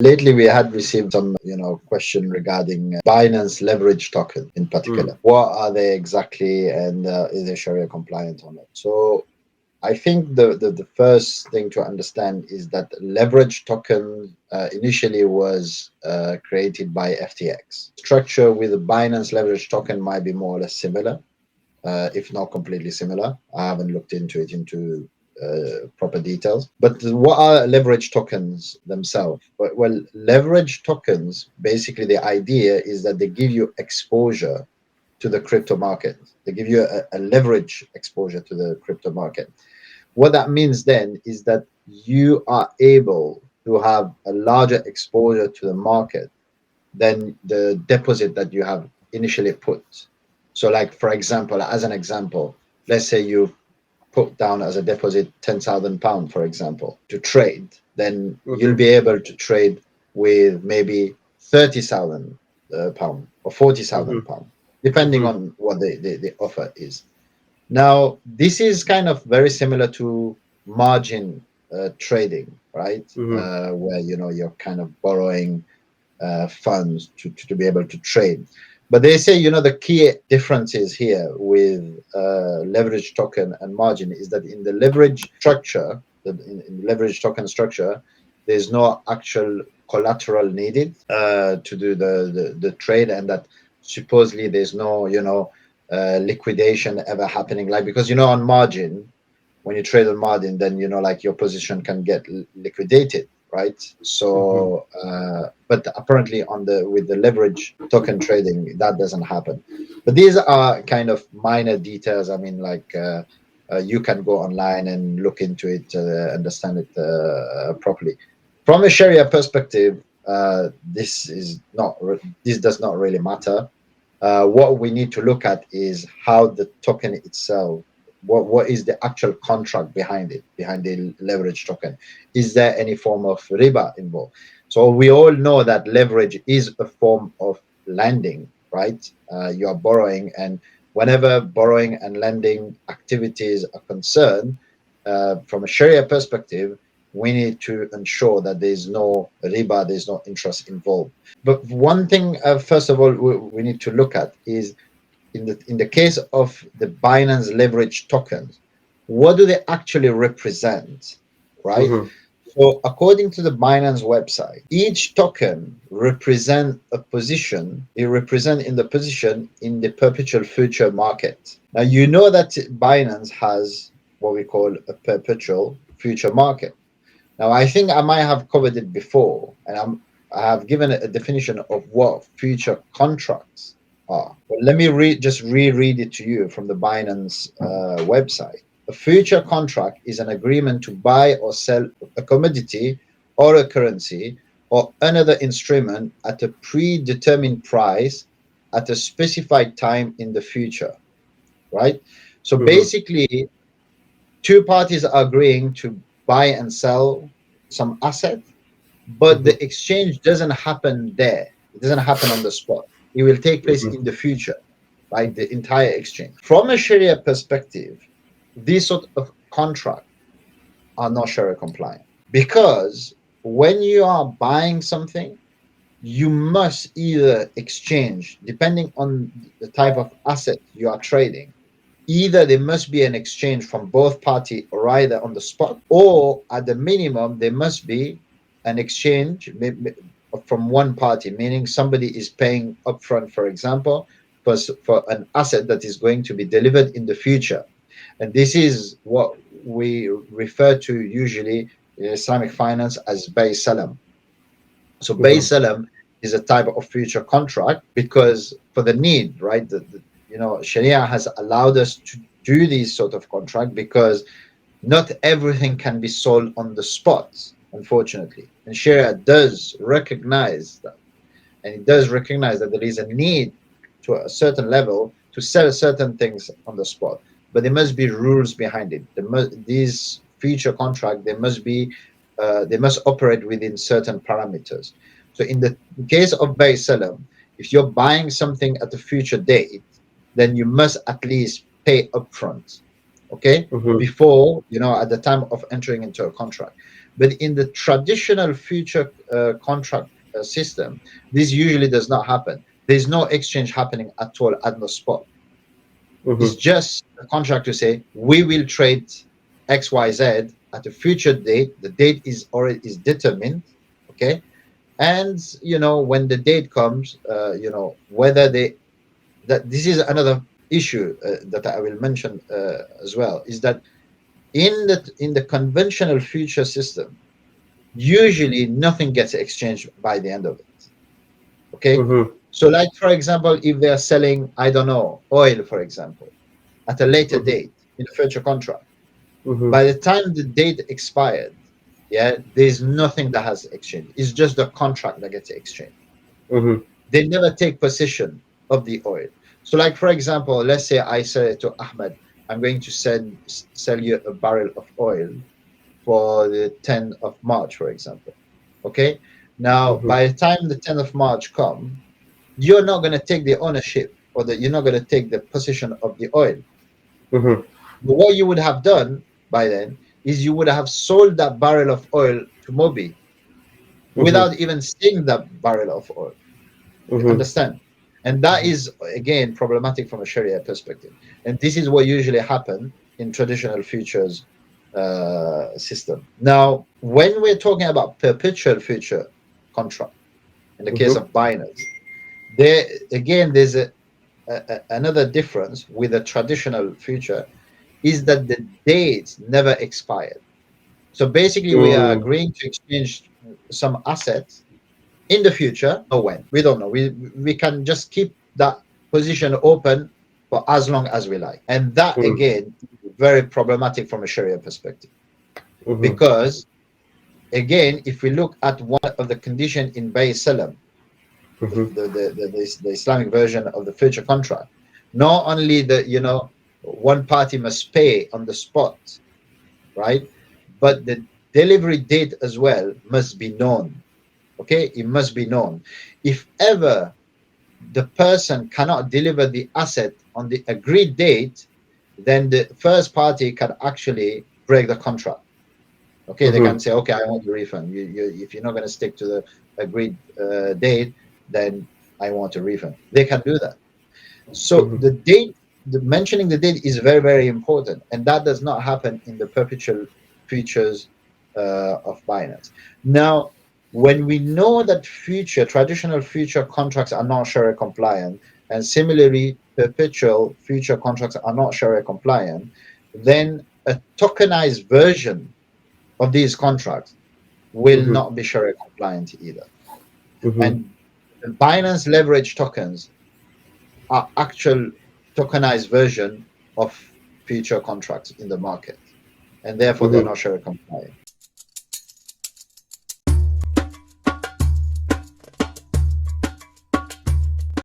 Lately, we had received some, question regarding Binance Leveraged Token in particular. What are they exactly, and is they Sharia compliant or not? So, I think the first thing to understand is that leverage token initially was created by FTX. Structure with the Binance leverage token might be more or less similar, if not completely similar. I haven't looked into proper details. But what are leverage tokens themselves? Well, leverage tokens, basically the idea is that they give you exposure to the crypto market. They give you a leverage exposure to the crypto market. What that means then is that you are able to have a larger exposure to the market than the deposit that you have initially put. So, like for example, as an example, let's say you put down as a deposit £10,000, for example, to trade, then you'll be able to trade with maybe £30,000 or £40,000, depending on what the offer is. Now, this is kind of very similar to margin trading, right? Where you're kind of borrowing funds to be able to trade. But they say, the key differences here with leverage token and margin is that in the leverage structure, in leverage token structure, there's no actual collateral needed to do the trade, and that supposedly there's no, liquidation ever happening. Like, because, on margin, when you trade on margin, then, like your position can get liquidated, right? So, but apparently with the leverage token trading, that doesn't happen. But these are kind of minor details. I mean, like you can go online and look into it, understand it properly. From a Sharia perspective, this does not really matter. What we need to look at is how the token itself, what is the actual contract behind it, behind the leverage token. Is there any form of Ribah involved? So we all know that leverage is a form of lending, right? You are borrowing, and whenever borrowing and lending activities are concerned, from a Sharia perspective, we need to ensure that there's no Ribah, there's no interest involved. But one thing, first of all, we need to look at is in the case of the Binance leverage tokens, what do they actually represent, right? So according to the Binance website, each token represents a position. It represents in the position in the perpetual future market. Now, you know that Binance has what we call a perpetual future market. Now, I think I might have covered it before, and I have given a definition of what future contracts are. But let me reread it to you from the Binance website. A future contract is an agreement to buy or sell a commodity or a currency or another instrument at a predetermined price at a specified time in the future, right? So basically, two parties are agreeing to buy and sell some asset, but the exchange doesn't happen there. It doesn't happen on the spot. It will take place in the future, right? The entire exchange. From a Sharia perspective, these sort of contracts are not Sharia compliant, because when you are buying something, you must either exchange, depending on the type of asset you are trading. Either there must be an exchange from both parties, or either on the spot, or at the minimum, there must be an exchange from one party, meaning somebody is paying upfront, for example, for an asset that is going to be delivered in the future. And this is what we refer to usually in Islamic finance as bay salam. So bay salam is a type of future contract, because for the need, right? Sharia has allowed us to do these sort of contract, because not everything can be sold on the spot, unfortunately. And Sharia does recognize that. And it does recognize that there is a need to a certain level to sell certain things on the spot. But there must be rules behind it. These future contract, they must operate within certain parameters. So in the case of bay salam, if you're buying something at a future date, then you must at least pay upfront, okay, before, at the time of entering into a contract. But in the traditional future contract system, this usually does not happen. There's no exchange happening at all at the spot. It's just a contract to say we will trade XYZ at a future date. The date is already is determined, okay? And when the date comes, whether they that this is another issue that I will mention as well, is that in the conventional future system, usually nothing gets exchanged by the end of it. Okay, so like for example, if they are selling, I don't know, oil, for example, at a later date in a future contract, by the time the date expired, yeah, there's nothing that has exchanged. It's just the contract that gets exchanged. They never take possession of the oil. So like for example, let's say I say to Ahmed, I'm going to sell you a barrel of oil for the 10th of March, for example. Okay, now by the time the 10th of March come, you're not going to take the ownership, or you're not going to take the possession of the oil. But what you would have done by then is you would have sold that barrel of oil to Moby without even seeing that barrel of oil. You understand? And that is again problematic from a Sharia perspective. And this is what usually happen in traditional futures system. Now, when we're talking about perpetual future contract, in the case of Binance, there's another difference with a traditional future, is that the dates never expired. So basically, we are agreeing to exchange some assets in the future. Or when, we don't know. We can just keep that position open for as long as we like, and that again is very problematic from a Sharia perspective, because again, if we look at one of the conditions in Bay Salam, the Islamic version of the future contract, not only one party must pay on the spot, right, but the delivery date as well must be known. Okay, it must be known. If ever the person cannot deliver the asset on the agreed date, then the first party can actually break the contract. Okay, they can say, okay, I want a refund. If you're not going to stick to the agreed date, then I want a refund. They can do that. So the date, mentioning the date is very, very important, and that does not happen in the perpetual futures of Binance. Now, when we know that traditional future contracts are not Sharia compliant, and similarly perpetual future contracts are not Sharia compliant, then a tokenized version of these contracts will not be Sharia compliant either. And Binance Leveraged Tokens are actual tokenized version of future contracts in the market, and therefore they're not Sharia compliant.